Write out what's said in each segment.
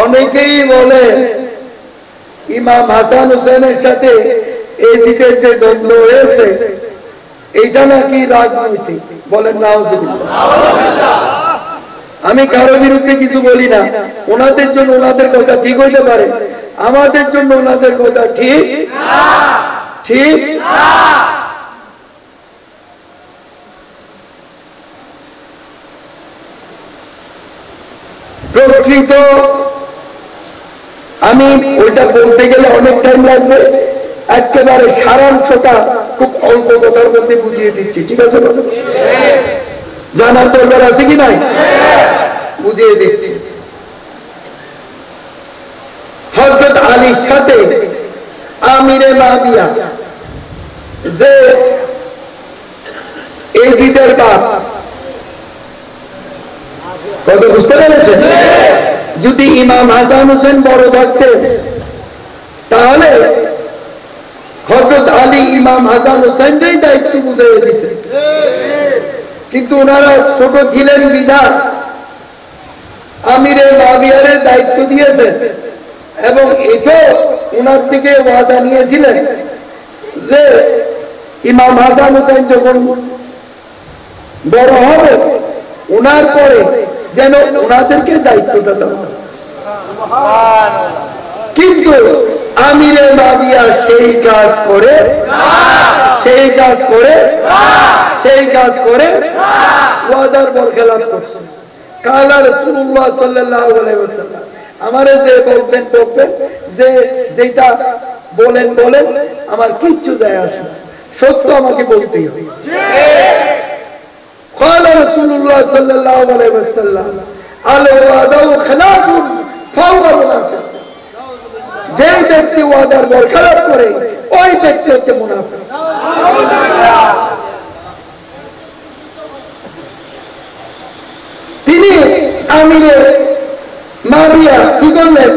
অনেকেই বলে ইমাম হাসান হুসেনের সাথে এজিদের যে দ্বন্দ্ব হয়েছে এটা নাকি রাজনৈতিক। বলেন নাউজুবিল্লাহ। আমি কারো বিরুদ্ধে কিছু বলি না, ওনাদের জন্য ওনাদের কথা ঠিক হইতে পারে, আমাদের জন্য ওনাদের কথা ঠিক ঠিক প্রকৃত। আমি ওইটা বলতে গেলে অনেক টাইম লাগবে, একেবারে সারাংশটা খুব অল্প কথার মধ্যে বুঝিয়ে দিচ্ছি, ঠিক আছে? জানার দরকার আছে কি নাই? বুঝিয়ে দিচ্ছি। হযরত আলীর সাথে আমিরে মাবিয়া যে এজিদের বাপ, কত বুঝতে পেরেছেন? যদি ইমাম হাসান হোসেন বড় থাকতেন তাহলে হযরত আলী ইমাম হাসান হোসেনকেই দায়িত্ব বুঝিয়ে দিতেন, কিন্তু ওনারা ছোট ছিলেন বিধান আমিরে মাবিয়ারে দায়িত্ব দিয়েছেন এবং এটা ওনার থেকে ওয়াদা নিয়েছিলেন যে ইমাম হাসান হোসেন যখন বড় হবে ওনার পরে যেন ওনাদেরকে দায়িত্বটা দেওয়া। কিন্তু আমিরে মাবিয়া সেই কাজ করে ওয়াদার বরখেলাপ করছে। কালা রাসূলুল্লাহ সাল্লাল্লাহু আলাইহি ওয়াসাল্লাম, আমারে যে বলবেন যে যেটা বলেন আমার কিচ্ছু যায় আসে না, সত্য আমাকে বলতেই হবে। কালা রাসূলুল্লাহ সাল্লাল্লাহু আলাইহি ওয়াসাল্লাম আল ওয়াদা খিলাফুন ফাওয়া মুনাফিক। যে ব্যক্তি ওয়াদার বরখেলাপ করে ওই ব্যক্তি হচ্ছে মুনাফিক। তিনি আমিরে মাবিয়া কি করলেন?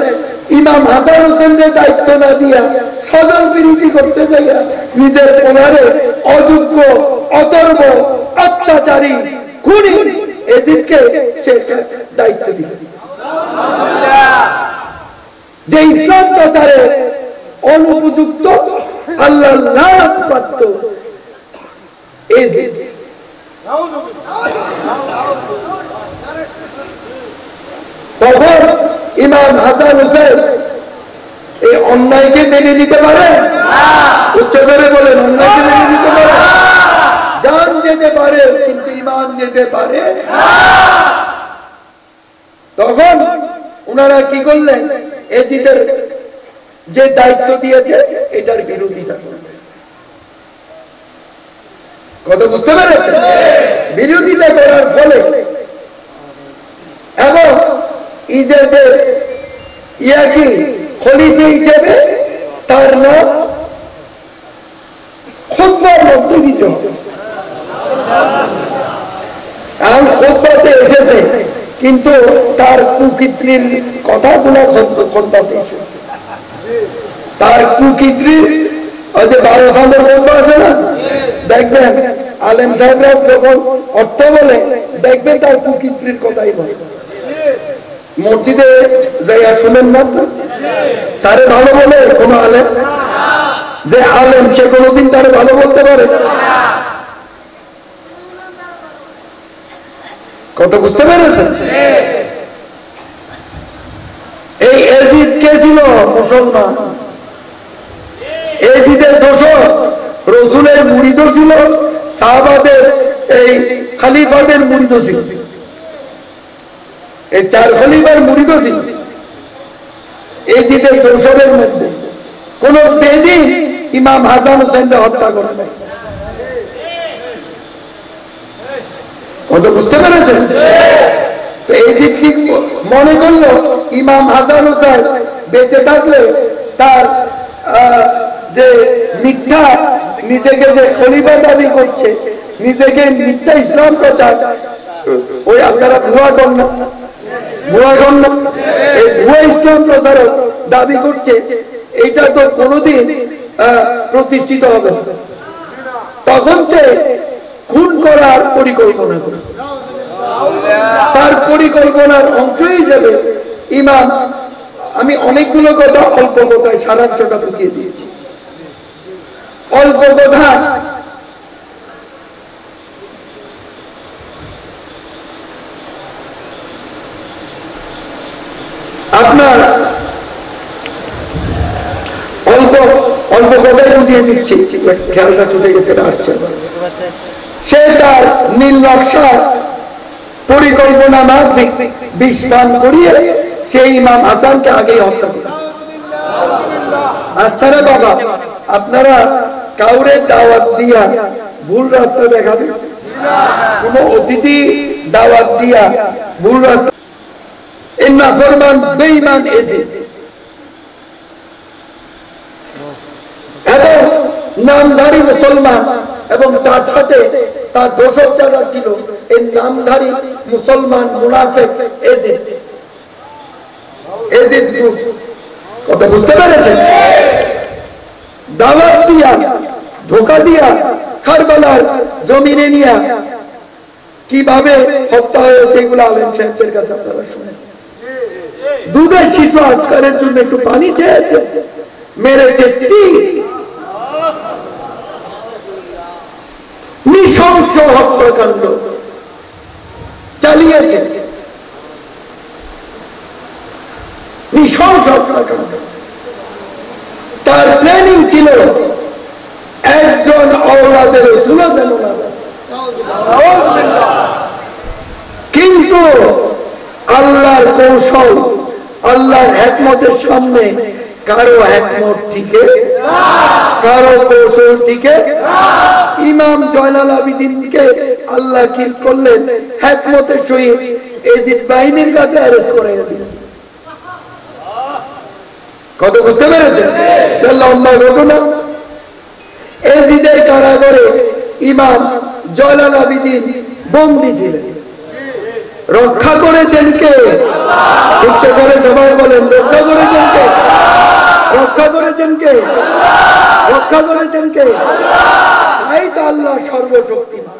ইমাম হাসান হোসেনের দায়িত্ব না দিয়া স্বজন বিরোধী করতে যাইয়া নিজের ওনারে অযোগ্য, অতর্ব, অত্যাচারী, খুনি এজিদকে সে দায়িত্ব দিলেন, যে ইসলাম প্রচারে অনুপযুক্ত, আল্লাহ লানত প্রাপ্ত এজিদ। তখন ইমাম হাসান হোসেন এই অন্যায়কে মেনে নিতে পারে? উচ্চ করে বলেন, অন্যায়কে মেনে নিতে পারে? জান যেতে পারে কিন্তু ইমান যেতে পারে। তখন ওনারা কি করলেন? এজিদের যে দায়িত্ব দিয়েছে এটার বিরোধিতা করলেন। কত বুঝতে পেরেছেন? বিরোধিতা করার ফলে এবং ইজাদের ইয়াকি খলিফা হিসেবে তার নাম খুতবার মধ্যে দিতে হবে। আর খুতবাতে এসেছে কিন্তু তার কুকীর্তির কথাগুলো খুতবাতে এসেছে। তার কুকীর্তির ওই যে 12 সালের খুতবা আছে না, দেখবেন আলেম সাহেবরা যখন অর্থ বলে দেখবেন তার কুকীর্তির কথাই বলে। মসজিদে যাইয়া শুনেন না, তারে ভালো বলে কোন আলেম? যে আলেম সে কোনদিন তারে ভালো বলতে পারে? কত বুঝতে পেরেছেন? এই এজিদ কে ছিল? মুসলমান। এজিদের দোষর রাসূলের মুরিদ ছিল, সাহাবাদের এই খলিফাদের মুরিদ ছিল, এই 4 খলিফার মুরিদ ছিল। এজিদের দোষরের মধ্যে কোন বেদী ইমাম হাসান হোসেনকে হত্যা করে নাই। কত বুঝতে পেরেছেন? তো এজিদ কি মনে করলো ইমাম হাসান হোসেন বেঁচে থাকলে তার যে মিথ্যা, নিজেকে যে খলিফা দাবি করছে, নিজেকে মিথ্যা ইসলাম প্রচার, ওই আপনারা ভুয়া কন্যা এই ভুয়া ইসলাম প্রচার দাবি করছে, এটা তো কোনোদিন প্রতিষ্ঠিত হবে না। তখন খুন করার পরিকল্পনা করে, তার পরিকল্পনার অংশ হিসেবে ইমাম আমি অনেকগুলো কথা অল্প কথায় সারাংশটা বুঝিয়ে দিয়েছি। অল্প কথা আপনার অল্প অল্প কথাই বুঝিয়ে দিচ্ছি, খেয়ালটা ছুটে গেছে, আসছে। সে তার নীল নকশার পরিকল্পনা মাফিক বিষ পান করিয়ে সেই ইমাম হাসানকে আগেই হত্যা করেছে। আচ্ছা রে বাবা, আপনারা কাউরে দাওয়াত দিয়া ভুল রাস্তা দেখাবে? কোন অতিথি দাওয়াত দিয়া ভুল রাস্তা, এই নাফরমান বেঈমান এসে এবং নামধারী মুসলমান এবং তার সাথে তার দোষক যারা ছিল এই নামধারী মুসলমান মুনাফিক এজিদ গ্রুপ, কথা বুঝতে পেরেছেন? দাওয়াত দিয়া ধোঁকা দিয়া কারবালার জমিনে নিয়ে কিভাবে হত্যা হয়েছে এগুলো আলেম সাহেবদের কাছে আপনারা শুনে। দুধের শিশু আজকারের জন্য একটু পানি চেয়েছে, মেরেছে তীর। নৃশংস হত্যাকাণ্ড চালিয়েছে, নৃশংস হত্যাকাণ্ড। তার প্ল্যানিং ছিল একজন আওলাদের রাসূল যেন না, কিন্তু আল্লাহর কৌশল, আল্লাহর হিকমতের সামনে কারো হিকমত টিকে, কারো কৌশল টিকে। ইমাম জয়নাল আবেদিনকে আল্লাহ কি করলেন? হিকমতের সহিত এজিদ বাহিনীর কাছে অ্যারেস্ট করে দিলেন। কত বুঝতে পেরেছেন? লম্বা ঘটনা। এজিদের কারাগারে ইমাম জয়নাল আবেদিন বন্দী ছিলেন। রক্ষা করেছেন কে? উচ্চস্বরে সবাই বলেন, রক্ষা করেছেন কে? রক্ষা করেছেন কে? রক্ষা করেছেন কে? তাই তো আল্লাহ সর্বশক্তিমান।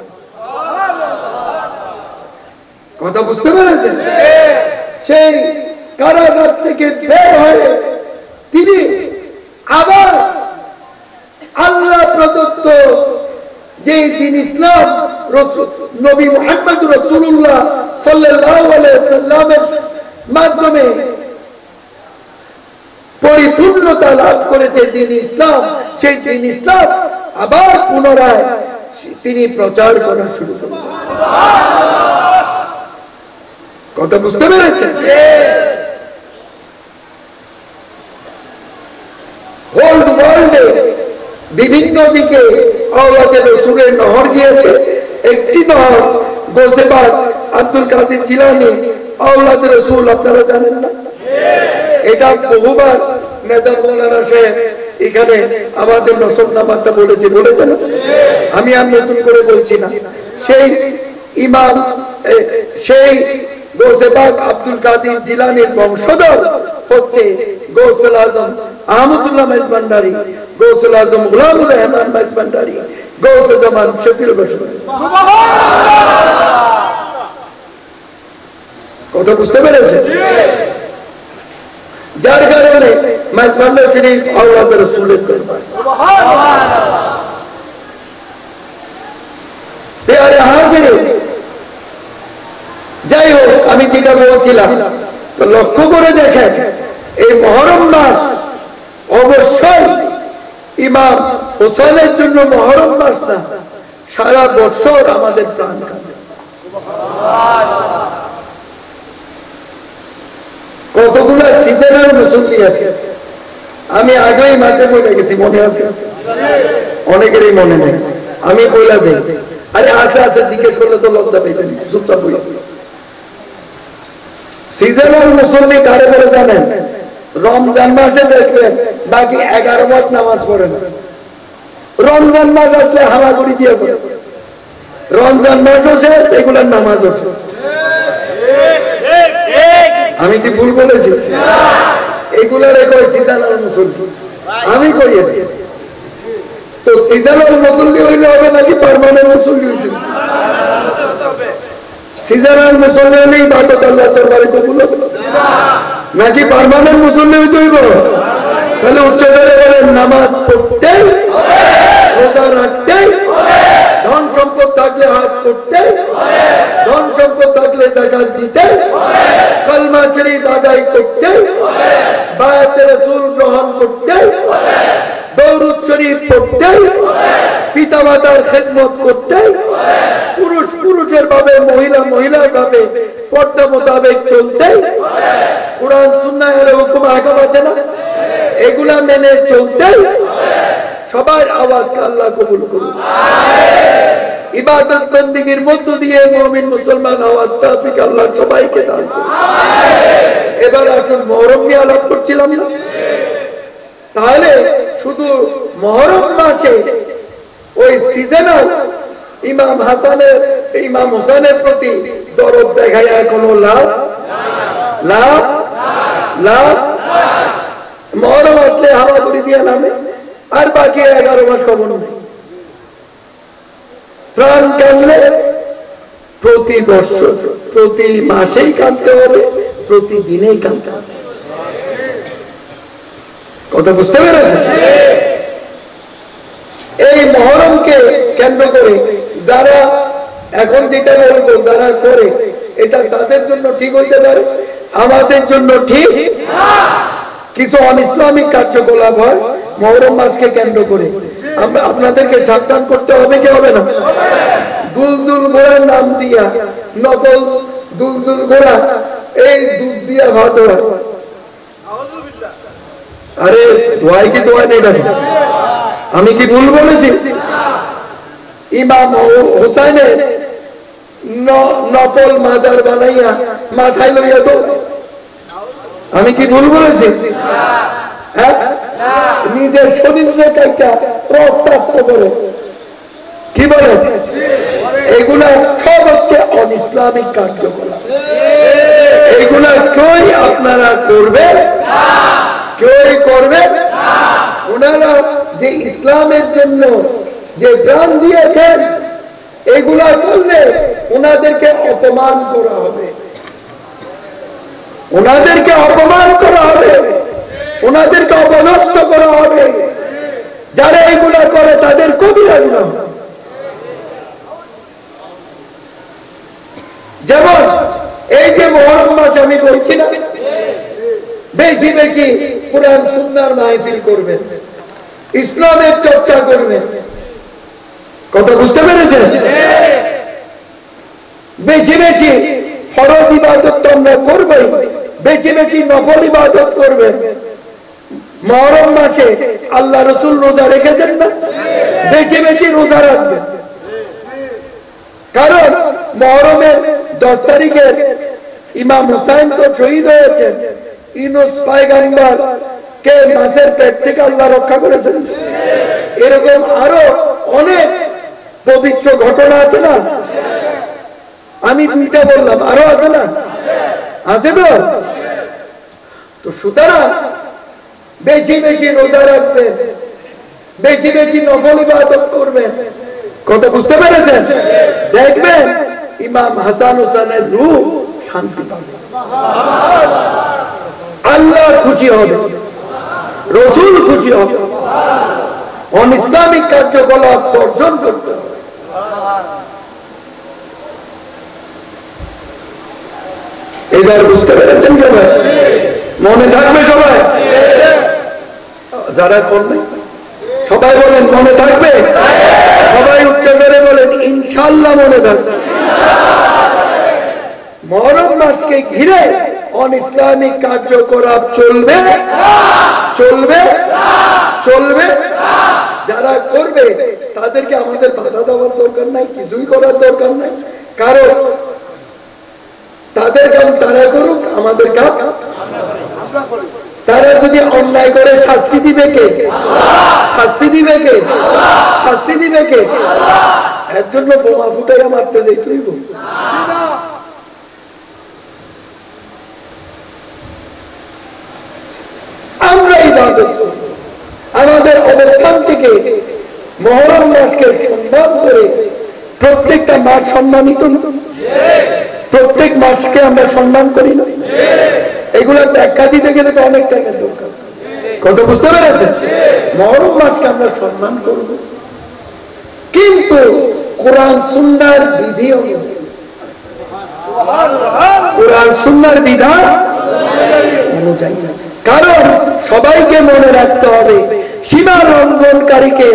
কথা বুঝতে পেরেছেন? সেই কারাগার থেকে বের হয়ে তিনি আবার আল্লাহ প্রদত্ত যে দিন ইসলাম, নবী মুহাম্মদ রাসূলুল্লাহ সাল্লাল্লাহু আলাইহি সাল্লামের মাধ্যমে পরিপূর্ণতা লাভ করেছে দিন ইসলাম। সেই দিন ইসলাম আবার পুনরায় তিনি প্রচার করা শুরু করলেন। কথা বুঝতে পেরেছেন? হোল ওয়ার্ল্ডে বিভিন্ন দিকে আওলাদে রাসূলের নহর গিয়েছে। একটি নহর গোসেবাগ আব্দুল কাদের জিলানী আওলাদে রাসূল, আপনারা জানেন না? এটা বহুবার নেতা মৌলানা সাহেব এখানে আমাদের নসবনামাটা বলেছেন। আমি আর নতুন করে বলছি না। সেই ইমাম, সেই গোসেবাগ আব্দুল কাদের জিলানীর বংশধর হচ্ছে গৌসুল আজম আহমদুল্লাহ মেজবান্ডারি, গৌসুল আজম গোলামুর রহমান মেজবান্ডারি, গৌসে জামান শফিউল বশর। কথা বুঝতে পেরেছেন? যার কারণে মেজবান্ডার শরীফ আওলাদ রাসূলের দরবার। প্রিয় হাজিরিন, যাই হোক, আমি যেটা বলছিলাম, তো লক্ষ্য করে দেখেন এই মুহররম মাস অবশ্যই ইমাম হোসেনের জন্য মুহররম মাস না, সারা বছর আমাদের প্রাণ কাঁদে। কতগুলো সিজনাল মুসল্লি আছে, আমি আগেই মাঠে বলে গেছি, মনে আছে? অনেকেরই মনে নেই, আমি বলে দেই। আরে আছে আছে, জিজ্ঞেস করলে তো লজ্জা পেবেন, চুপচাপ বই। সিজনাল মুসল্লি কারে বলে জানেন? রমজান মাসে দেখবেন বাকি 11 মাস নামাজ পড়ে না। রমজান মাস আসলে হামাগুড়ি দিয়ে পড়ে। রমজান মাসও শেষ, এগুলোর নামাজও শেষ। আমি কি ভুল বলেছি? এগুলার কই সিজনাল মুসল্লি, আমি কই। তো সিজনাল মুসল্লি হইলে হবে নাকি পার্মানেন্ট মুসল্লি হইতে? সিজনাল মুসল্লি হলেই ইবাদত আল্লাহর দরবারে কবুল হবে। নাকি পার্মানেন্ট মুসল্লি হইতে হইব? তাহলে উচ্চতরে বলেন নামাজ পড়তে, রোজা রাখতে, ধন সম্পদ থাকলে হজ করতে, ধন সম্পদ থাকলে যাকাত দিতে, কালমা শরীফ আদায় করতে, বায়াতে রাসূল গ্রহণ করতে, দরুদ শরীফ পড়তে, পিতামাতার খেদমত করতে, পুরুষ পুরুষের ভাবে, মহিলা মহিলার ভাবে পর্দা মোতাবেক চলতে, কুরআন সুন্নাহের হুকুম আহকাম আছে না, এগুলা মেনে চলতে, সবার আওয়াজকে আল্লাহ কবুল করুন। ইবাদত বন্দেগীর মধ্য দিয়ে মুমিন মুসলমান হওয়ার তৌফিক আল্লাহ সবাইকে দান করুন। এবার আসুন, মুহররম নিয়ে আলাপ করছিলাম না? তাহলে শুধু মুহররম মাসে ওই সিজনাল ইমাম হাসানের, ইমাম হোসেনের প্রতি দরদ দেখায় কোনো লাভ? লাভ লাভ মুহররম আসলে হাওয়াগুড়ি দিয়ে নামে, আর বাকি 11 মাস খবর নেই। প্রাণ কাঁদলে প্রতি বছর, প্রতি মাসেই কাঁদতে হবে, প্রতিদিনেই কাঁদতে হবে। কথা বুঝতে পেরেছেন? এই মুহররমকে কেন্দ্র করে যারা এখন যেটা বলবো, যারা করে এটা তাদের জন্য ঠিক হইতে পারে, আমাদের জন্য ঠিক। কিছু অনইসলামিক কার্যকলাপ হয় মুহররম মাসকে কেন্দ্র করে, আমরা আপনাদেরকে সাবধান করতে হবে কি হবে না? দুলদুল ঘোড়ার নাম দিয়া, নকল দুলদুল ঘোড়া, এই দুধ দিয়া ভাত হয়। আরে দোয়াই কি দোয়াই নেই? আমি কি ভুল বলেছি? ইমাম হোসেনের নকল মাজার বানাইয়া মাথায় লইয়া দৌড়, আমি কি ভুল বলেছি? হ্যাঁ, নিজের শরীরে কাইটা রক্তাক্ত করে, কি বলে? এগুলা সব হচ্ছে অনইসলামিক কার্যকলাপ। এগুলা কেউই আপনারা করবেন, কেউই করবেন। ওনারা যে ইসলামের জন্য যে প্রাণ দিয়েছেন, এগুলা করলে ওনাদেরকে অপমান করা হবে, ওনাদেরকে অপমান করা হবে, ওনাদেরকে অপদস্থ করা হবে। যারা এগুলা করে তাদের কবিরা গুনাহ। যেমন এই যে মুহররম মাস আমি বলছি না, বেশি বেশি কুরআন সুন্নাহর মাহফিল করবেন, ইসলামের চর্চা করবেন। কথা বুঝতে পেরেছেন? বেশি বেশি ফরজ ইবাদত তো আমরা করবই, বেশি বেশি নফল ইবাদত করবেন। মুহররম মাসে আল্লাহ রাসূল রোজা রেখেছেন না? বেশি বেশি রোজা রাখবেন। কারণ মুহররমের 10 তারিখে ইমাম হুসাইন তো শহীদ হয়েছেন। ইউনূস পয়গম্বর কে মাছের পেট থেকে আল্লাহ রক্ষা করেছেন। এরকম আরো অনেক পবিত্র ঘটনা আছে না? আমি 2টা বললাম, আরো আছে না? আছে তো? তো সুতরাং বেশি বেশি রোজা রাখবেন, বেশি বেশি নফল ইবাদত করবেন। কথা বুঝতে পেরেছেন? দেখবেন ইমাম হাসান হোসেনের রূহ শান্তি পাবে, আল্লাহ খুশি হবে, রাসূল খুশি হবে। অনইসলামিক কার্যকলাপ বর্জন করতে হবে। এবার বুঝতে পেরেছেন সবাই? মনে থাকবে সবাই? যারা করলেন সবাই বলেন মনে থাকবে? সবাই উচ্চ করে বলেন ইনশাআল্লাহ মনে থাকবে। মুহররম মাসকে ঘিরে অনইসলামিক কার্যকলাপ চলবে, চলবে, চলবে। যারা করবে তাদেরকে আমাদের বাধা দেওয়ার দরকার নাই, কিছুই করার দরকার নাই। কারণ তাদের কাম তারা করুক, আমাদের কাম আমরা করি। তারা যদি অন্যায় করে শাস্তি দিবে কে? শাস্তি দিবে কে? শাস্তি দিবে কে? এর জন্য বোমা ফুটাইয়া মারতে যাইতেই বল। আমরা ইবাদত করব, আমাদের অবস্থান থেকে মুহররম মাসকে সম্মান করে। প্রত্যেকটা মাস সম্মানিত, প্রত্যেক মাসকে আমরা সম্মান করি না? এগুলো ব্যাখ্যা দিতে গেলে তো অনেক টাকার দরকার। কত বুঝতে পেরেছেন? মহরম মাসকে আমরা সম্মান করব, কিন্তু কোরআন সুন্নাহর বিধি অনুযায়ী, কোরআন সুন্নাহর বিধান অনুযায়ী। কারণ সবাইকে মনে রাখতে হবে, সীমা লঙ্ঘনকারীকে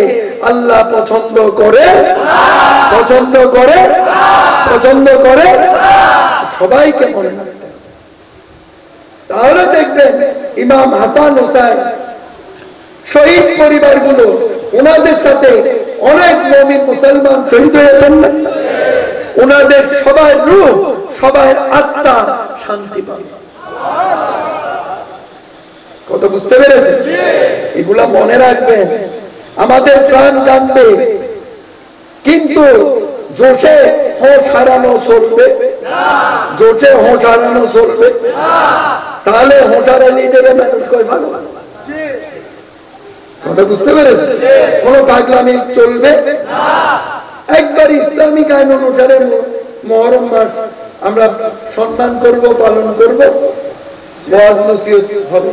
আল্লাহ পছন্দ করে, পছন্দ করে, পছন্দ করে, সবাইকে মনে রাখতে হবে। তাহলে দেখবেন ইমাম হাসান হোসেন শহীদ পরিবারগুলো, ওনাদের সাথে অনেক মুমিন মুসলমান শহীদ হয়েছেন না? ওনাদের সবার রূহ, সবার আত্মা শান্তি পাবে। কত বুঝতে পেরেছেন? এগুলা মনে রাখবেন, আমাদের প্রাণ কাঁদবে, কিন্তু জোশে হোশ হারানো চলবে, জোশে হোশ হারানো চলবে। তাহলে হোশ হারালে দেবে মানুষ কয় পাগল। কথা বুঝতে পেরেছেন? কোন পাগলামি চলবে না। একবার ইসলামিক আইন অনুসারে মুহররম মাস আমরা সম্মান করব, পালন করব, ওয়াজ নসিহত হবে,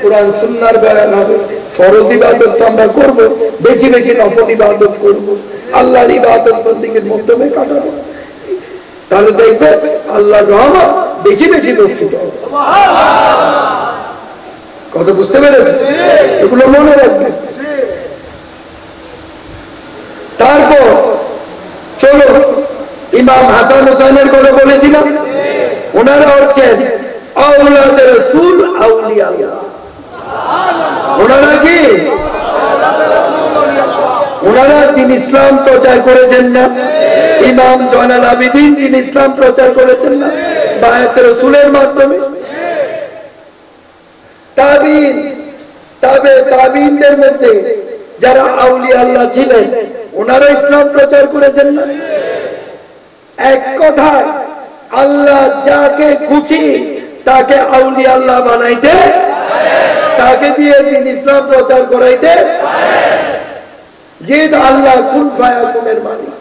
কোরআন সুন্নাহর বয়ান হবে, ফরজ ইবাদত তো আমরা করব, বেশি বেশি নফল ইবাদত করব, আল্লাহর ইবাদত বন্দেগীর মাধ্যমে কাটাবো। তাহলে দেখবে আল্লাহর রহমত বেশি বেশি বর্ষিত হবে। কথা বুঝতে পেরেছেন? এগুলো মনে রাখবেন। তারপর চলো, ইমাম হাসান হোসেনের কথা বলেছিলাম, ওনারা হচ্ছেন আওলাদে রাসূল, আউলিয়া আল্লাহ। ওনারা কি? ওনারা দিন ইসলাম প্রচার করেছেন না? ইমাম জয়নাল আবেদিন দিন ইসলাম প্রচার করেছেন না বায়াতে রাসূলের মাধ্যমে? তাবিন, তাবিনদের মধ্যে যারা আউলিয়া আল্লাহ ছিলেন, ওনারা ইসলাম প্রচার করেছেন না? এক কথায় আল্লাহ যাকে খুশি তাকে আউলিয়া আল্লাহ বানাইতে, তাকে দিয়ে দিন ইসলাম প্রচার করাইতে, যে আল্লাহ কুন ফায়াকুনের মালিক।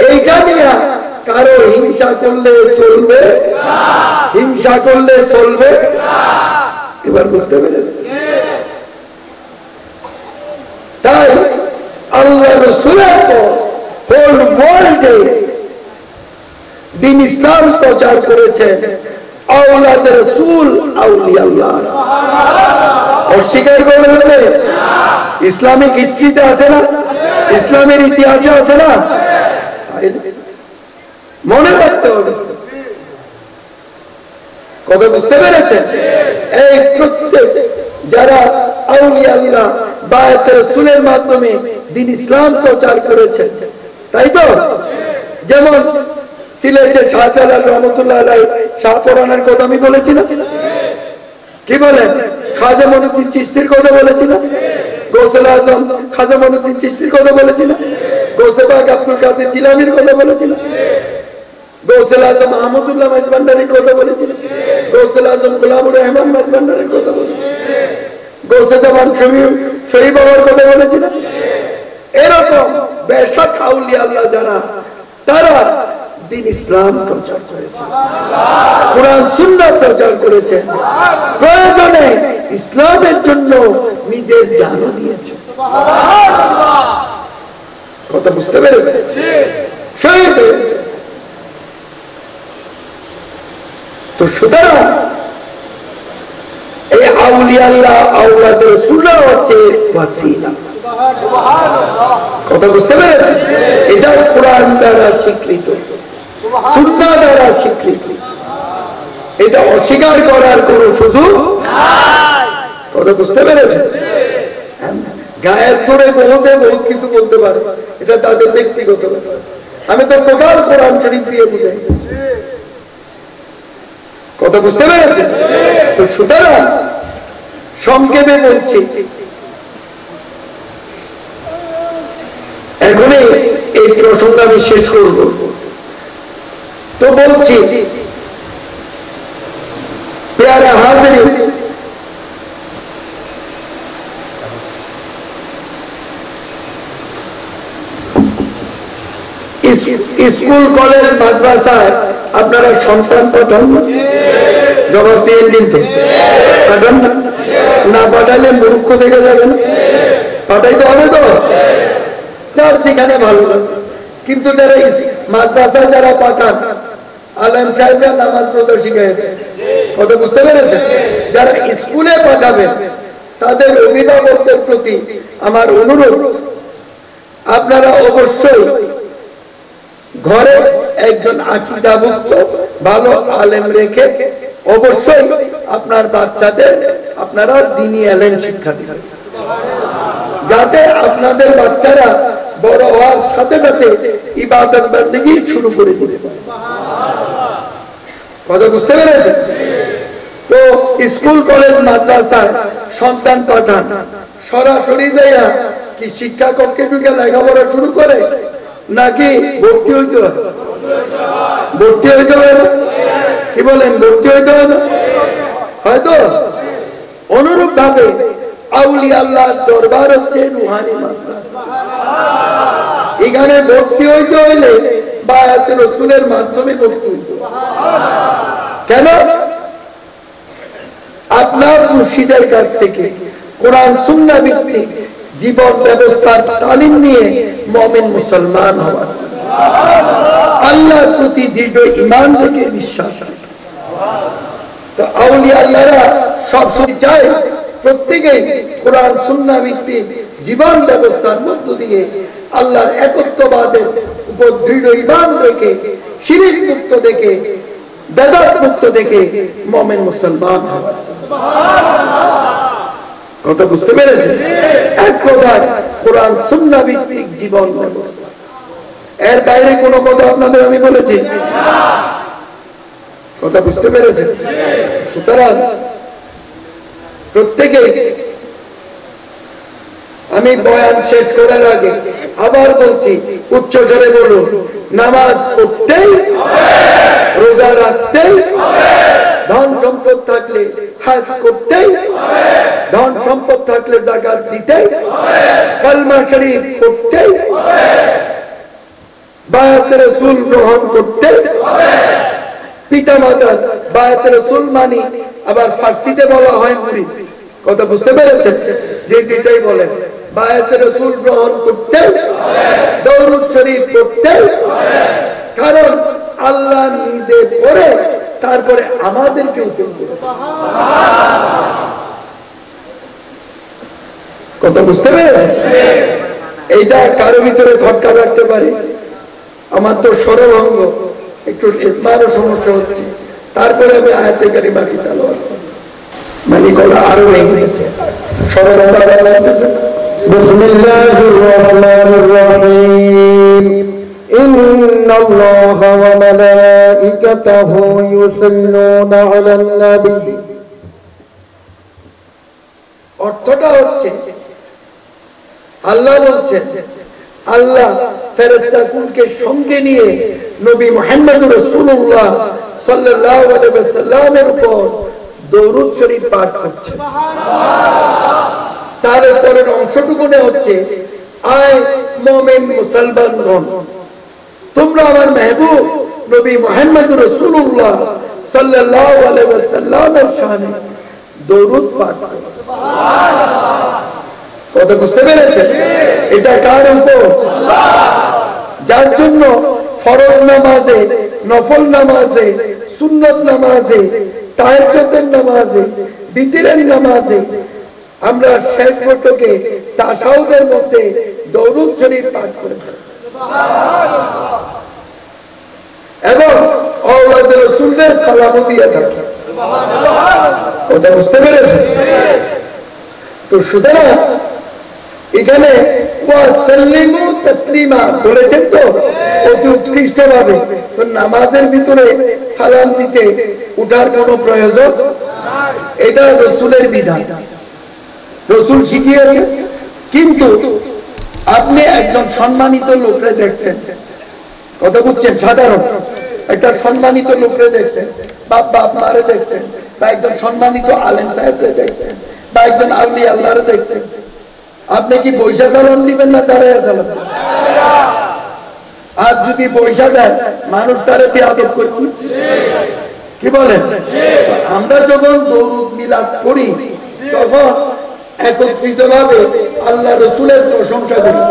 এইটা নিয়ে কারো হিংসা করলে চলবে, হিংসা করলে চলবে। এবার বুঝতে পেরেছেন? তাই আল্লাহ রাসূলের পর হোল ওয়ার্ল্ডে দিন ইসলাম প্রচার করেছে আওলাদে রাসূল, আউলিয়া আল্লাহ। অস্বীকার করে দেবে? ইসলামিক হিস্ট্রিতে আছে না? ইসলামের ইতিহাসে আছে না? মনে রাখতে হবে। কথা বুঝতে পেরেছেন? এই প্রত্যেক যারা আউলিয়া আল্লাহ বায়াতে রাসূলের মাধ্যমে দিন ইসলাম প্রচার করেছে, তাই তো? যেমন সিলেটে শাহজালাল রহমতুল্লাহ আলাইহি শাহপরানের কথা আমি বলেছি না? কি বলেন? খাজা মঈনুদ্দিন চিশতির কথা বলেছি না? গৌসুল আজম খাজা মঈনুদ্দিন চিশতির কথা বলেছি না? গৌসে পাক আব্দুল কাদের জিলানীর কথা বলেছি না? গৌসুল আজম আহমদুল্লাহ মাঝভান্ডারীর কথা বলেছি না? গৌসুল আজম গোলামুর রহমান মাঝভান্ডারীর কথা বলেছি, গৌসে জামান শহীদ বাবার কথা বলেছি না? এরকম বেশক আউলিয়া আল্লাহ যারা, তারা দিন ইসলাম প্রচার করেছে, কোরআন সুন্নাহ প্রচার করেছে, প্রয়োজনে ইসলামের জন্য নিজের জানও দিয়েছে। কথা বুঝতে পেরেছে? শহীদ হয়েছে। তো সুতরাং এই আউলিয়া আল্লাহ আওলাদে রাসূলরা হচ্ছে ওয়াসিলা। কথা বুঝতে পেরেছে? এটা কোরআন দ্বারা স্বীকৃত, সুন্নাহ দ্বারা স্বীকৃত। এটা অস্বীকার করার কোন সুযোগ নাই। কথা বুঝতে পেরেছে? গায়ের সুরে বহুতে বহুত কিছু বলতে পারে, এটা তাদের ব্যক্তিগত ব্যাপার। আমি তো টোটাল কোরআন শরীফ দিয়ে বুঝাই। কথা বুঝতে পেরেছে? তো সুতরাং সংক্ষেপে বলছি, এখনই এই প্রসঙ্গ আমি শেষ করব। তো বলছি, প্যারা হাজিরিন, স্কুল কলেজ মাদ্রাসায় আপনারা সন্তান পাঠান। জবাব দিয়ে কিন্তু পাঠান না, না পাঠালে মূর্খ দেখে যাবে না, পাঠাইতে হবে তো, যার যেখানে ভালো লাগে। কিন্তু যারা মাদ্রাসায় যারা পাঠান, আলেম সাহেবরা নামাজ রোজা শিখাইছে, কত বুঝতে পেরেছেন? যারা স্কুলে পাঠাবেন তাদের অভিভাবকদের প্রতি আমার অনুরোধ, আপনারা অবশ্যই ঘরে একজন আকীদাভুক্ত ভালো আলেম রেখে অবশ্যই আপনার বাচ্চাদের আপনারা দ্বীনি ইলম শিক্ষা দিবেন, যাতে আপনাদের বাচ্চারা বড় হওয়ার সাথে সাথে ইবাদত বন্দেগী শুরু করে দিতে পারে। কথা বুঝতে পেরেছেন? তো স্কুল কলেজ মাদ্রাসায় সন্তান পাঠান, সরাসরি যাইয়া কি শিক্ষা কক্ষে ঢুকে লেখাপড়া শুরু করে নাকি ভর্তি হইতে হয়? ভর্তি হইতে হয় না? কি বলেন, ভর্তি হইতে হয় না? হয়তো অনুরূপ ভাবে আউলিয়া আল্লাহর দরবার হচ্ছে রুহানি মাদ্রাসা। এখানে ভর্তি হইতে হইলে বায়াতে রাসূলের মাধ্যমে ভর্তি হইতে হয়। কেন? আপনার মুর্শিদের কাছ থেকে কোরআন সুন্নাহ ভিত্তিক জীবন ব্যবস্থার তালিম নিয়ে মুমিন মুসলমান হওয়া, আল্লাহর প্রতি দৃঢ় ঈমান থেকে বিশ্বাস রাখা। তো আউলিয়া আল্লাহরা সবসময় চায় প্রত্যেকেই কোরআন সুন্নাহ ভিত্তিক জীবন ব্যবস্থার মধ্য দিয়ে আল্লাহর একত্ববাদের উপর দৃঢ় ঈমান রেখে শিরক মুক্ত থেকে বেদাত মুক্ত থেকে মুমিন মুসলমান হওয়া। কথা বুঝতে পেরেছেন? এক কথায় কোরআন সুন্নাহ ভিত্তিক জীবন ব্যবস্থা, এর বাইরে কোনো কথা আপনাদের আমি বলেছি? কথা বুঝতে পেরেছেন? সুতরাং প্রত্যেকে, আমি বয়ান শেষ করার আগে আবার বলছি, উচ্চ স্বরে বলুন, নামাজ পড়তেই, রোজা রাখতেই, ধন সম্পদ থাকলে হজ করতেই, ধন সম্পদ থাকলে যাকাত দিতেই, কালমা শরীফ পড়তেই, বায়াত রাসূল গ্রহণ করতেই, পিতা মাতা বায়াত রাসূল মানি, আবার ফার্সিতে বলা হয় মুরিদ। কথা বুঝতে পেরেছেন? যে যেটাই বলেন, বায়াত রাসূল গ্রহণ করতে, দরুদ শরীফ পড়তে, কারণ আল্লাহ নিজে পড়ে তারপরে আমাদেরকে হুকুম করেছেন। কথা বুঝতে পেরেছেন? এইটা কারো ভিতরে খটকা রাখতে পারে, আমার তো স্বরভঙ্গ, একটু ইসমারও সমস্যা হচ্ছে, তারপরে আমি আয়াতে কারিমা কি তেলাওয়াত করি, মানে গলা আরো ভেঙে গেছে। স্বরভঙ্গ লাগতেছে। বিসমিল্লাহির রহমানির রহিম। ইন্নাল্লাহা ওয়া মালাইকাতাহু ইউসাল্লুনা আলান নবী। অর্থটা হচ্ছে, আল্লাহ বলছেন, আল্লাহ ফেরেশতাকুলকে সঙ্গে নিয়ে নবী মুহাম্মদুর রাসূলুল্লাহ সাল্লাল্লাহু আলাইহি ওয়াসাল্লামের উপর দরুদ শরীফ পাঠ করছেন। তার পরের অংশটুকুনে হচ্ছে, আয় মুমিন মুসলমানগণ, তোমরা আমার মেহবুব নবী মুহাম্মদুর রাসূলুল্লাহ সাল্লাল্লাহু আলাইহি ওয়াসাল্লামের শানে দরুদ পাঠ করো। কথা বুঝতে পেরেছেন? এটা কার উপর? যার জন্য ফরজ নামাজে, নফল নামাজে, সুন্নত নামাজে, তাহাজ্জুদের নামাজে, বিতরের নামাজে আমরা শেষ বৈঠকে তাশাহুদের মধ্যে দরুদ শরীফ পাঠ করে থাকি এবং আওলাদ রাসূলদের সালাম দিয়ে থাকি। কথা বুঝতে পেরেছেন? তো সুতরাং এখানে ওয়াসাল্লিমু তাসলিমা বলেছেন তো অতি উৎকৃষ্ট ভাবে। তো নামাজের ভিতরে সালাম দিতে উঠার কোনো প্রয়োজন নাই, এটা রাসূলের বিধান, রাসূল শিখিয়েছেন। কিন্তু আপনি একজন সম্মানিত লোকরে দেখছেন, কথা বুঝছেন, সাধারণ একটা সম্মানিত লোকরে দেখছেন, বা বাপ মারে দেখছেন, বা একজন সম্মানিত আলেম সাহেবরে দেখছেন, বা একজন আউলিয়া আল্লাহরে দেখছেন, আপনি কি পয়সা সালাম দিবেন না দাঁড়ায় সালাম? আর যদি পয়সা দেয় মানুষ তারে বেয়াদব করবে, কি বলেন? আমরা যখন দরুদ মিলাদ করি তখন একত্রিত ভাবে আল্লাহ রসুলের প্রশংসা করি।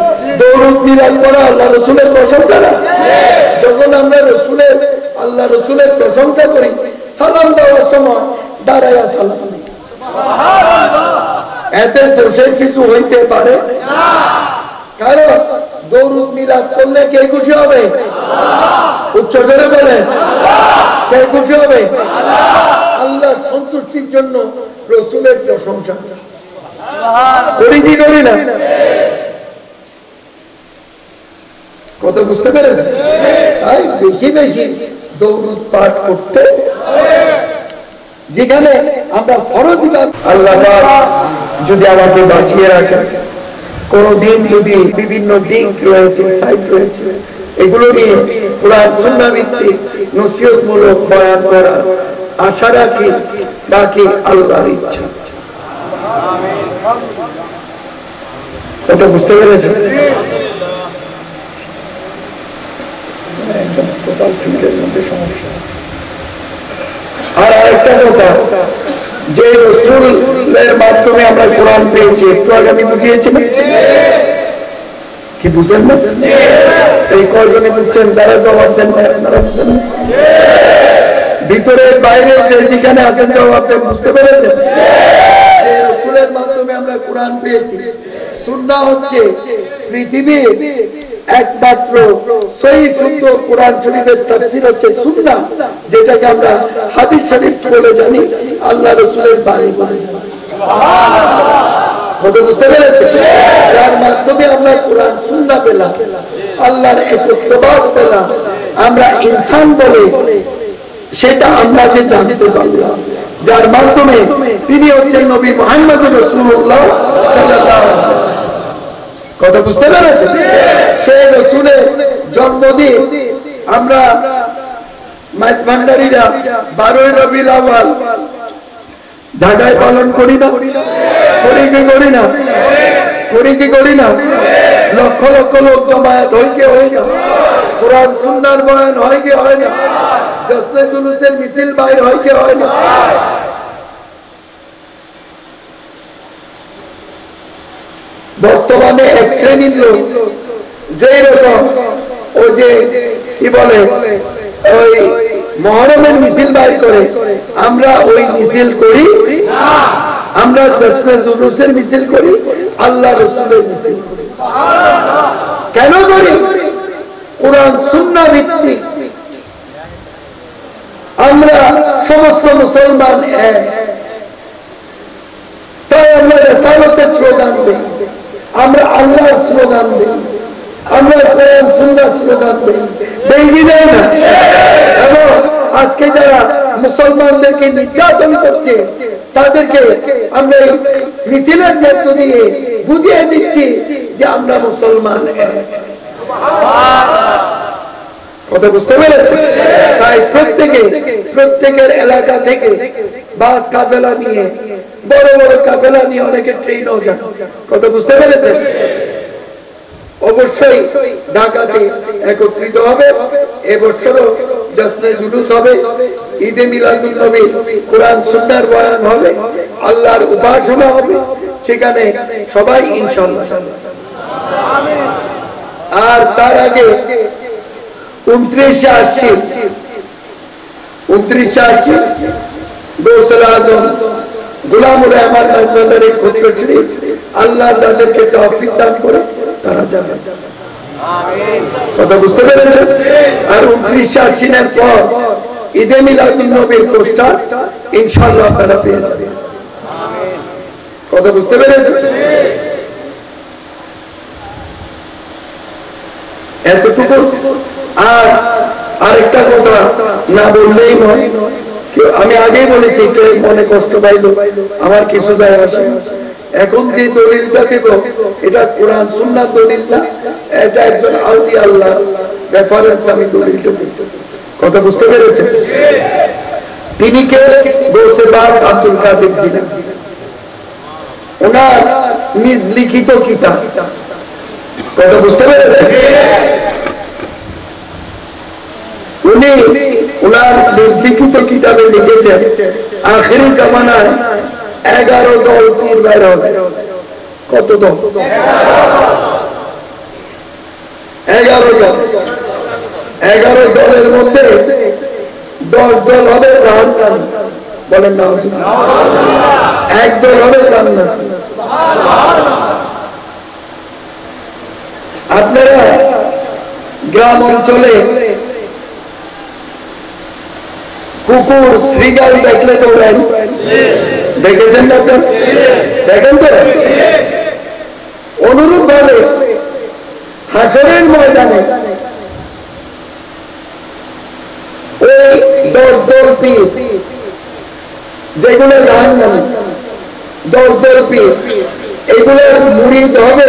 দরুদ মিলাদ করা আল্লাহ রসুলের প্রশংসা না? যখন আমরা আল্লাহ রসুলের প্রশংসা করি, সালাম দেওয়ার সময় দাঁড়াইয়া সালাম দিই। এতে দোষের কিছু হইতে পারে না, কারণ দরুদ মিলাদ করলে কে খুশি হবে? উচ্চ জোরে বলেন, কে খুশি হবে? আল্লাহর সন্তুষ্টির জন্য রসুলের প্রশংসা করি কি করি না? কত বুঝতে পেরেছে? তাই বেশি বেশি দরুদ পাঠ করতে, যেখানে আমরা ফরজ ইবাদত, আল্লাহ পাক যদি আমাকে বাঁচিয়ে রাখেন, কোনদিন যদি বিভিন্ন দিক রয়েছে, সাইড রয়েছে, এগুলো নিয়ে কোরআন সুন্নাহ ভিত্তিক নসিহতমূলক বয়ান করার আশা রাখি, বাকি আল্লাহর ইচ্ছা। কত বুঝতে পেরেছে? একদম টোটাল ফিল্ডের মধ্যে সমস্যা। আর আরেকটা কথা, যে রাসূলের মাধ্যমে আমরা কোরআন পেয়েছি, একটু আগে আমি বুঝিয়েছি না? কি বুঝেন না? এই কয়জনে বুঝছেন? যারা জবাব দেন আপনারা বুঝেন না? ভিতরে বাইরে যে যেখানে আছেন জবাব দেন। বুঝতে পেরেছেন? রাসূলের মাধ্যমে আমরা কোরআন পেয়েছি। সুন্নাহ হচ্ছে পৃথিবীর একমাত্র সহিহ শুদ্ধ কোরআন শরীফের তাফসীর হচ্ছে সুন্নাহ, যেটাকে আমরা হাদিস শরীফ বলে জানি, আল্লাহ রাসূলের বাণী বলে জানি। কত বুঝতে পেরেছেন? যার মাধ্যমে আমরা কোরআন সুন্নাহ পেলাম, আল্লাহর একত্ববাদ পেলাম, আমরা ইনসান বলে সেটা আমরা যে জানতে পারলাম, যার মাধ্যমে তিনি হচ্ছেন নবী মুহাম্মদ রাসূলুল্লাহ সাল্লাল্লাহু আলাইহি ওয়াসাল্লাম। কথা বুঝতে পেরেছেন? সেই রাসূলের জন্মদিন আমরা মাঝভান্ডারীরা 12 রবিউল আউয়াল ঢাকায় পালন করি না? করি কি করি না? করি কি করি না? লক্ষ লক্ষ লোক জমায়েত হয় কি হয় না? কোরআন সুন্নাহর বয়ান হয় কি হয় না? জশ্নে জুলুসের মিছিল বাইর হয় কি হয় না? বর্তমানে এক শ্রেণীর লোক যেই রকম ওই যে কি বলে ওই মুহররমের মিছিল বাইর করে, আমরা ওই মিছিল করি না। আমরা জশ্নে জুলুসের মিছিল করি, আল্লাহ রাসূলের মিছিল করি। কেন করি? কোরআন সুন্নাহ ভিত্তিক আমরা সমস্ত মুসলমান এক, তাই আমরা রিসালাতের স্লোগান দিই, আমরা আল্লাহর স্লোগান দিই, আমরা কোরআন সুন্নাহর স্লোগান দিই, দেই কি দেই না? এবং আজকে যারা মুসলমানদেরকে নির্যাতন করছে তাদেরকে আমরা মিছিলের মধ্য দিয়ে বুঝিয়ে দিচ্ছি যে আমরা মুসলমান এক। কথা বুঝতে পেরেছে? তাই প্রত্যেকের এলাকা থেকে বাস কাফেলা নিয়ে, বড় বড় কাফেলা নিয়ে, অনেকে ট্রেনও যায়। কথা বুঝতে পেরেছে? অবশ্যই ঢাকাতে একত্রিত হবে। এবছরও জশ্নে জুলুস হবে, ঈদে মিলাদুন নবী, কোরআন সুন্নাহর বয়ান হবে, আল্লাহর উপাসনা হবে, সেখানে সবাই ইনশাআল্লাহ। আর তার আগে 29 আশ্বিন গৌসুল আজম গোলামুর রহমান মাঝভান্ডারী ক্ষুদ্র শরীফ, আল্লাহ যাদেরকে তৌফিক দান করে তারা যাবে। কথা বুঝতে পেরেছেন? আর 29 আশ্বিনের পর ঈদে মিলাদুন নবীর পোস্টার ইনশাআল্লাহ আপনারা পেয়ে যাবেন। কথা বুঝতে পেরেছেন? এতটুকু। আর আরেকটা কথা না বললেই নয়, আমি আগেই বলেছি, কেউ মনে কষ্ট পাইল, আমার কিছু যায় আসে না। এখন যে দলিলটা দেব এটা কোরআন সুন্নাহর দলিল না, এটা একজন আউলিয়া আল্লাহর রেফারেন্স, আমি দলিলটা দেব। কথা বুঝতে পেরেছেন? তিনি কে? গৌসে পাক আব্দুল কাদের জিলানী। ওনার নিজ লিখিত কিতাব। কথা বুঝতে পেরেছেন? উনি ওনার লিখিত কিতাবে লিখেছেন আখেরি জামানায় 11 দল পীর বের হবে। কত দল? 11 দল। 11 দলের মধ্যে 10 দল হবে জাহান্নাম, বলেন না, 1 দল হবে জান্নাত। আপনারা গ্রাম অঞ্চলে কুকুর শ্রীগাল দেখলে দৌড়ান, দেখেছেন না আপনারা? দেখেন তো? অনুরূপ ভাবে হাসরের ময়দানে ওই 10 দল পীর যেগুলো জাহান্নামী, 10 দল পীর, এগুলোর মুরিদ হবে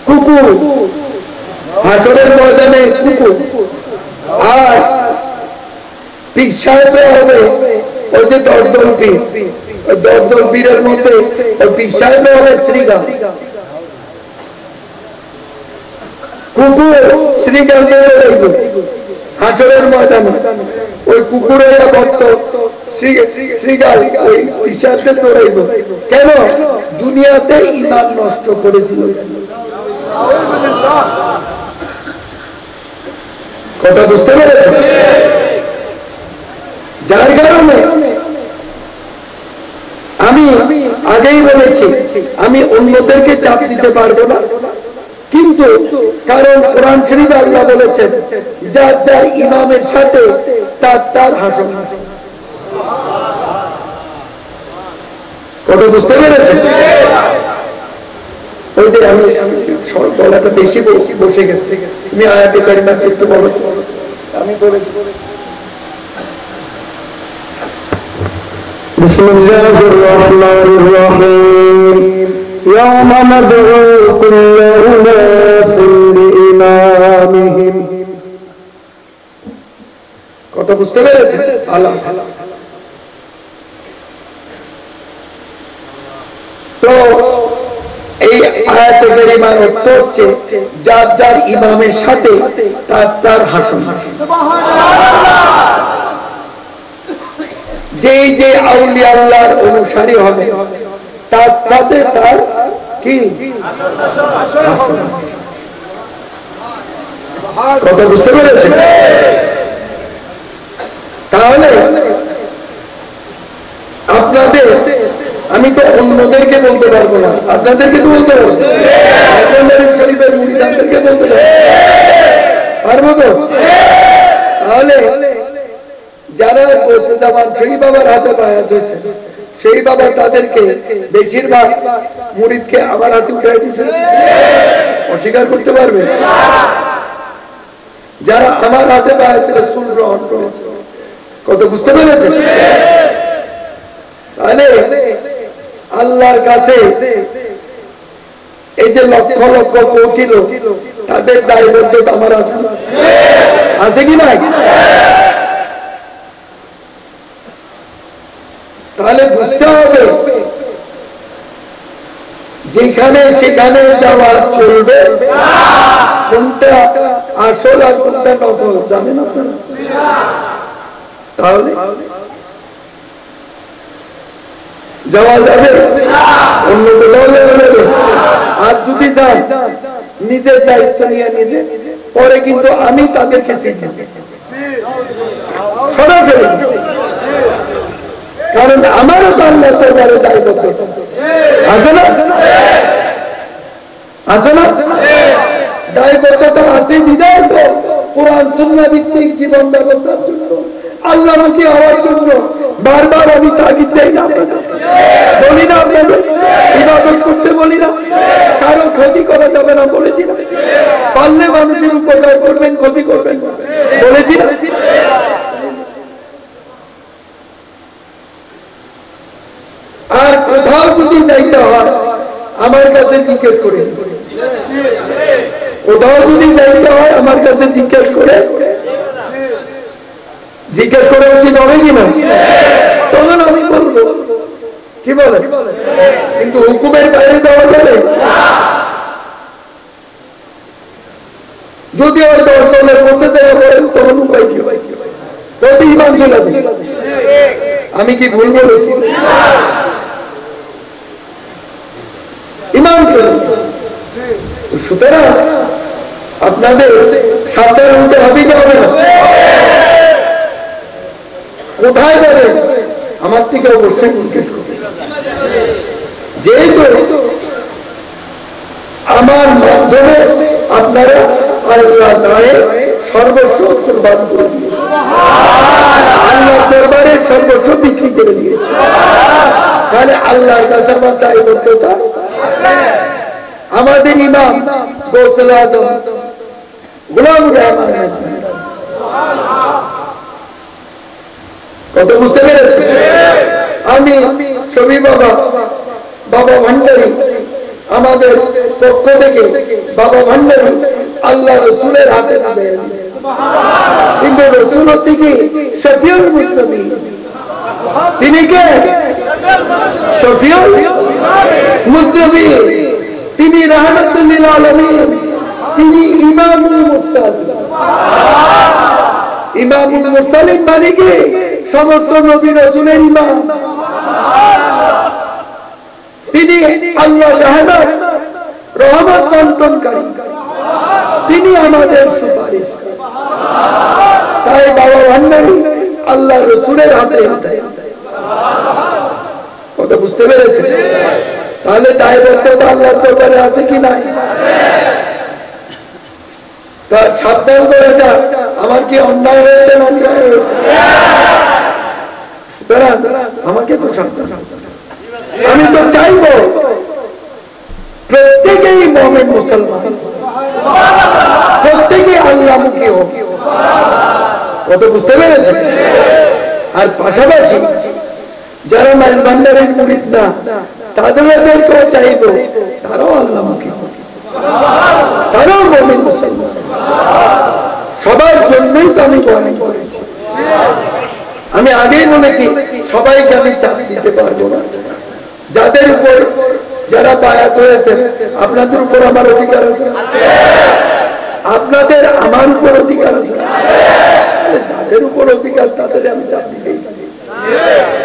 কুকুর, হাসরের ময়দানে কুকুর। আর পীর সাহেব হবে ওই যে 10 দল পীর, ওই 10 দল পীরের মধ্যে ওই পীর সাহেব হবে শ্রীগাল। কুকুর শ্রীগাল হাসরের ময়দানে, ওই কুকুরের ভক্ত শ্রীগাল ওই হিসাবদের দৌড়াইব। কেন? দুনিয়াতে ঈমান নষ্ট করেছিল। কথা বুঝতে পেরেছেন? যার কারণে আমি আগেই বলেছি আমি অন্যদেরকে চাপ দিতে পারবো না, কিন্তু কারণ কোরআন শরীফে আল্লাহ বলেছেন যার যার ইমামের সাথে তার তার হাসন। কথা বুঝতে পেরেছেন? ওই যে আমি গলাটা বেশি বসে গেছে, তুমি আয়াতে কারিমা একটু বলো। আমি বলে বিসমিল্লাহির রহমানির রহিম ইয়াওমা নাদউ কুল্লা উনাসিন বিইমামিহিম। কথা বুঝতে পেরেছেন? আল্লাহ তো এই আয়াতে কারিমার অর্থ হচ্ছে যার যার ইমামের সাথে তার তার হাসন। যে যে আউলিয়া আল্লাহর অনুসারী হবে তার সাথে তার কি হাসন। কথা বুঝতে পেরেছেন? তাহলে আপনাদের, আমি তো অন্যদেরকে বলতে পারবো না, আপনাদেরকে তো বলতে পারবো, শরীফের মুরিদানদেরকে বলতে পারবো তো? তাহলে যারা জামান সেই বাবার হাতে বায়াত হয়েছে, সেই বাবা তাদেরকে বেশিরভাগ মুরিদকে আমার হাতে উঠাই দিয়েছে, অস্বীকার করতে পারবে? যারা আমার হাতে বায়াত রাসূল গ্রহণ করেছে। কত বুঝতে পেরেছেন? তাহলে আল্লাহর কাছে এই যে লক্ষ লক্ষ কোটি লোক, তাদের দায়বদ্ধতা আমার আছে, আছে কি না? তাহলে বুঝতে হবে যেখানে সেখানে যাওয়া চলবে, কোনটা আসল আর কোনটা নকল জানেন আপনারা? তাহলে যাওয়া যাবে, অন্য কোথাও যাওয়া যাবে? আর যদি যান নিজের দায়িত্ব নিয়ে নিজে, পরে কিন্তু আমি তাদেরকে শিখেছি সরাসরি, কারণ আমারও তো আল্লাহ দরবারে দায়বদ্ধতা আছে না? আছে না? দায়বদ্ধতা আছে বিধায় তো কোরআন সুন্নাহ ভিত্তিক জীবন ব্যবস্থার জন্য, আল্লাহমুখী হওয়ার জন্য বারবার আমি তাগিদ দেই না, বলি না আপনাদের ইবাদত করতে বলি না, কারো ক্ষতি করা যাবে না বলেছি না, পারলে মানুষের উপকার করবেন, ক্ষতি করবেন বলেছি না? আর কোথাও যদি যাইতে হয় আমার কাছে জিজ্ঞেস করে, কোথাও যদি যাইতে হয় আমার কাছে জিজ্ঞেস করে উচিত হবে কি না? তখন আমি বলবো, কি বলে? কিন্তু হুকুমের বাইরে যাওয়া যাবে? যদি ওই 10 দলের মধ্যে যাওয়া পড়ে তখন উপায় কি হয়? চলে যাবে। আমি কি ভুল বলেছি? ইমাম চলে যাবে। তো সুতরাং আপনাদের সাবধান হতে হবে কি হবে না? কোথায় যাবে আমার থেকে অবশ্যই জিজ্ঞেস করবে। যেহেতু আমার মাধ্যমে আপনারা আল্লাহ নামে সর্বস্ব কুরবান করে দিয়েছে, আল্লাহ দরবারে সর্বস্ব বিক্রি করে দিয়েছে। তাহলে আল্লাহর কাছে আমার দায়বদ্ধতা। আমাদের ইমাম গৌসুল আজম গোলামুর রহমান কত বুঝতে পেরেছে? আমি শফি বাবা ভান্ডারী আমাদের পক্ষ থেকে বাবা ভান্ডারী আল্লাহ রসুলের হাতে তুলে দিলেন। কিন্তু রসুল হচ্ছে কি শফিউল মুজনবিন। তিনি কে? শফিউল মুজনবিন। তিনি রাহমাতুল লিল আলামিন। তিনি ইমামুল মুরসালিন। ইমামুল মুরসালিন মানে কি? সমস্ত নবী রাসূলের ইমাম। তিনি আল্লাহ রহমত বন্টনকারী, তিনি আমাদের সুপারিশ। তাই বাবা ভান্ডারী আল্লাহ রসুলের হাতে। কথা বুঝতে পেরেছে? তাহলে দায়বদ্ধতা আল্লাহর দরবারে আছে কি নাই? তার সাবধান করাটা আমার কি অন্যায় হয়েছে না অন্যায় হয়েছে? সুতরাং আমাকে তো সাবধান। আমি তো চাইব প্রত্যেকেই মুমিন মুসলমান, প্রত্যেকেই আল্লাহমুখী হোক। কত বুঝতে পেরেছে? আর পাশাপাশি যারা মাইজ ভান্ডারের মুরিদ না তাদেরকেও চাইব তারাও আল্লাহমুখী হোক, তারাও মুমিন মুসলমান। সবার জন্যই তো আমি বয়ান করেছি। আমি আগেই বলেছি সবাইকে আমি চাপ দিতে পারবো না। যাদের উপর যারা বায়াত হয়েছে আপনাদের উপর আমার অধিকার আছে, আপনাদের আমার উপর অধিকার আছে। যাদের উপর অধিকার তাদের আমি চাপ দিতেই পারি,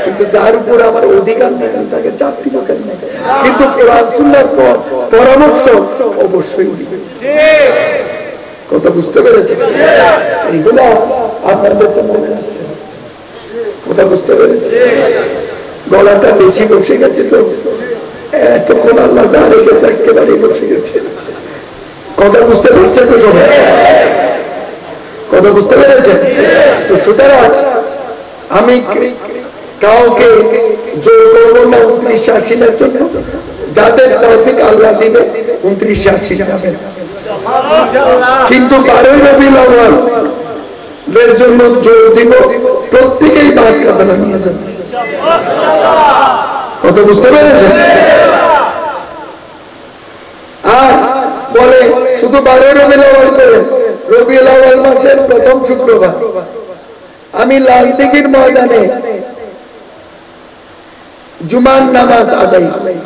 কিন্তু যার উপর আমার অধিকার নেই আমি তাকে চাপ দিব কেন? কিন্তু কোরআন সুন্নাহর পরামর্শ অবশ্যই। কথা বুঝতে পেরেছে? এইগুলো আপনাদের তো মনে রাখতে হবে। কথা বুঝতে পেরেছে? গলাটা বেশি বসে গেছে তো এতক্ষণ আল্লাহ যা রেখেছে একেবারেই বসে গেছে। কথা বুঝতে পারছেন তো সবাই? কথা বুঝতে পেরেছেন তো? সুতরাং আমি কাউকে জোর করবো না 29-80 জন্য। যাদের তৌফিক আল্লাহ দিবে 29-80 যাবে, কিন্তু 12 রবিউল আউয়াল এর জন্য জোর দিব প্রত্যেকেই বাস কাফেলা নিয়ে যাবে। কত বুঝতে পেরেছেন? আর বলে শুধু 12 রবিউল আউয়াল করে, রবিউল আউয়াল মাসের প্রথম শুক্রবার আমি লালদিঘির ময়দানে জুমার নামাজ আদায় করি।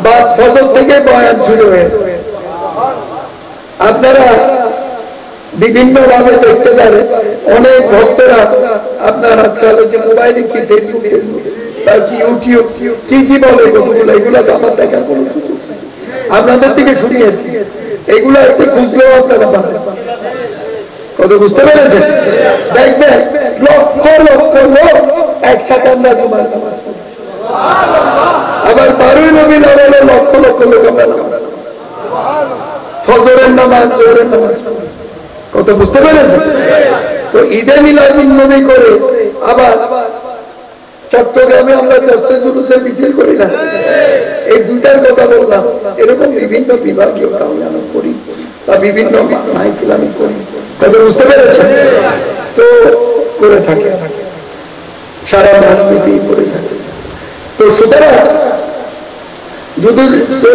বাদ ফজর থেকে বয়ান শুরু হয়ে। আপনারা বিভিন্ন ভাবে দেখতে পারেন অনেক ভক্তরা আপনার আজকাল যে মোবাইলে কি ফেসবুক বা কি ইউটিউব কি বলে কতগুলো, এগুলো তো আমার দেখার কোনো সুযোগ নেই। আপনাদের থেকে শুনিয়ে এগুলো একটু খুঁজলেও আপনারা পাবেন। কত বুঝতে পেরেছেন? দেখবেন লক্ষ লক্ষ লোক একসাথে আমরা জুমার নামাজ পড়ি। আবার 12 রবিউল আউয়ালে লক্ষ লক্ষ লোক আমরা নামাজ পড়ি, ফজরের নামাজ, জোহরের নামাজ। কত বুঝতে পেরেছেন? তো ঈদে মিলাদুন নবী করে আবার চট্টগ্রামে আমরা দশটা জুলুসের মিছিল করি না? এই দুইটার কথা বললাম। এরকম বিভিন্ন বিভাগীয় কারণে আমি করি বা বিভিন্ন মাহফিল আমি করি। কত বুঝতে পেরেছেন? তো করে থাকে সারা মাস ব্যাপী করে থাকে। তো সুতরাং যদি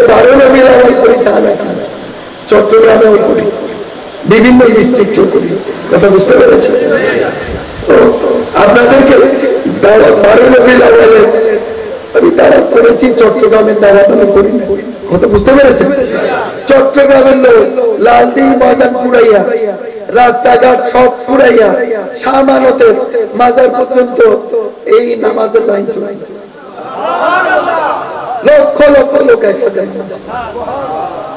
12 রবিউল আউয়াল করি তা না, চট্টগ্রামেও করি, বিভিন্ন ডিস্ট্রিক্টে করি। কথা বুঝতে পেরেছেন? তো আপনাদেরকে 12 রবিউল আউয়ালে আমি দাওয়াত করেছি, চট্টগ্রামের দাওয়াত আমি করি না। কথা বুঝতে পেরেছেন? চট্টগ্রামের লোক লালদিঘি ময়দান পুরাইয়া রাস্তাঘাট সব পুরাইয়া শাহমানতের মাজার পর্যন্ত এই নামাজের লাইন শোনাই, লক্ষ লক্ষ লোক একসাথে।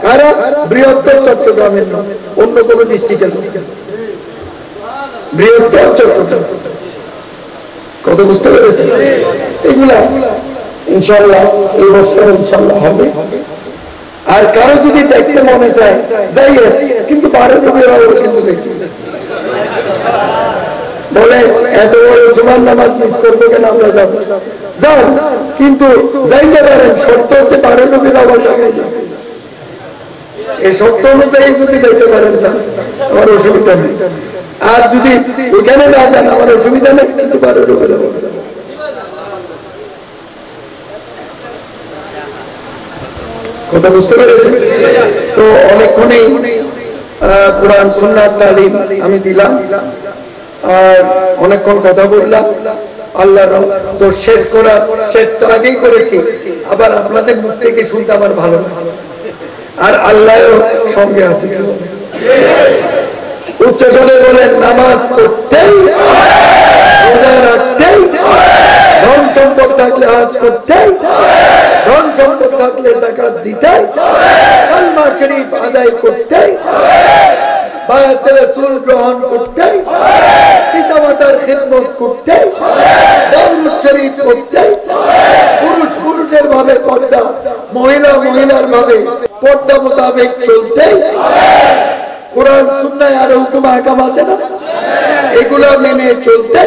কারা? বৃহত্তর চট্টগ্রামের লোক, অন্য কোন ডিস্ট্রিক্টের লোক, বৃহত্তর চট্টগ্রাম। কত বুঝতে পেরেছি? এগুলা ইনশাআল্লাহ এই বছর ইনশাআল্লাহ হবে। আর কারো যদি দেখতে মনে চায় যাই, কিন্তু 12 রবিউল আউয়াল কিন্তু বলে এত বড় জুমার নামাজ মিস করবো কেন, আমরা যাবো, যাও, কিন্তু যাইতে পারেন, শর্ত হচ্ছে 12 রবিউল আউয়াল টাকায় যাবে। এই শর্ত অনুযায়ী যদি যাইতে পারেন যান, আমার অসুবিধা নেই। আর যদি ওখানে না যান আমার অসুবিধা নেই, কিন্তু 12 রবিউল আউয়াল যাবে। কথা বুঝতে পেরেছি? তো অনেকক্ষণেই কোরআন সুন্নাত তালিম আমি দিলাম, আর অনেকক্ষণ কথা বললাম। আল্লাহর তো শেষ তো আগেই করেছি, আবার আপনাদের মুখ থেকে শুনতে আমার ভালো লাগে। আর আল্লাহ সঙ্গে আছে, উচ্চস্বরে বলেন নামাজ পড়তেই, রোজা রাখতেই, ধন সম্পদ থাকলে হজ করতেই, ধন সম্পদ থাকলে যাকাত দিতেই, কালমা শরীফ আদায় করতেই, বায়াতে রাসূল গ্রহণ করতেই, পিতামাতার খিদমত করতেই, দারুস শরীফ করতেই, পুরুষ পুরুষের ভাবে পর্দা, মহিলা মহিলার ভাবে পর্দা মোতাবেক চলতেই, কোরআন সুন্নাহ আর হুকুম আহকাম আছে না, এগুলো মেনে চলতে,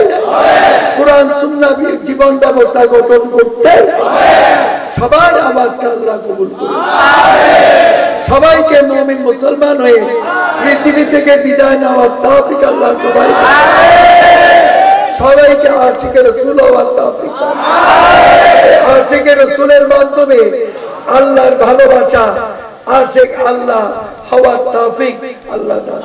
কোরআন সুন্নাহ জীবন ব্যবস্থা গঠন করতে, সবার আওয়াজকে আল্লাহ কবুল করুন। সবাইকে মুমিন মুসলমান হয়ে পৃথিবী থেকে বিদায় নেওয়ার তৌফিক আল্লাহ সবাইকে আশিকে রাসূল হওয়ার তৌফিক দান। আশিকে রাসূলের মাধ্যমে আল্লাহর ভালোবাসা, আশিক আল্লাহ হওয়ার তৌফিক আল্লাহ দান।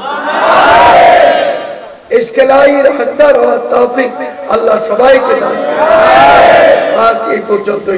ইশকেলাইর হকদার হওয়ার তৌফিক আল্লাহ সবাইকে দান। আজ এই পর্যন্ত।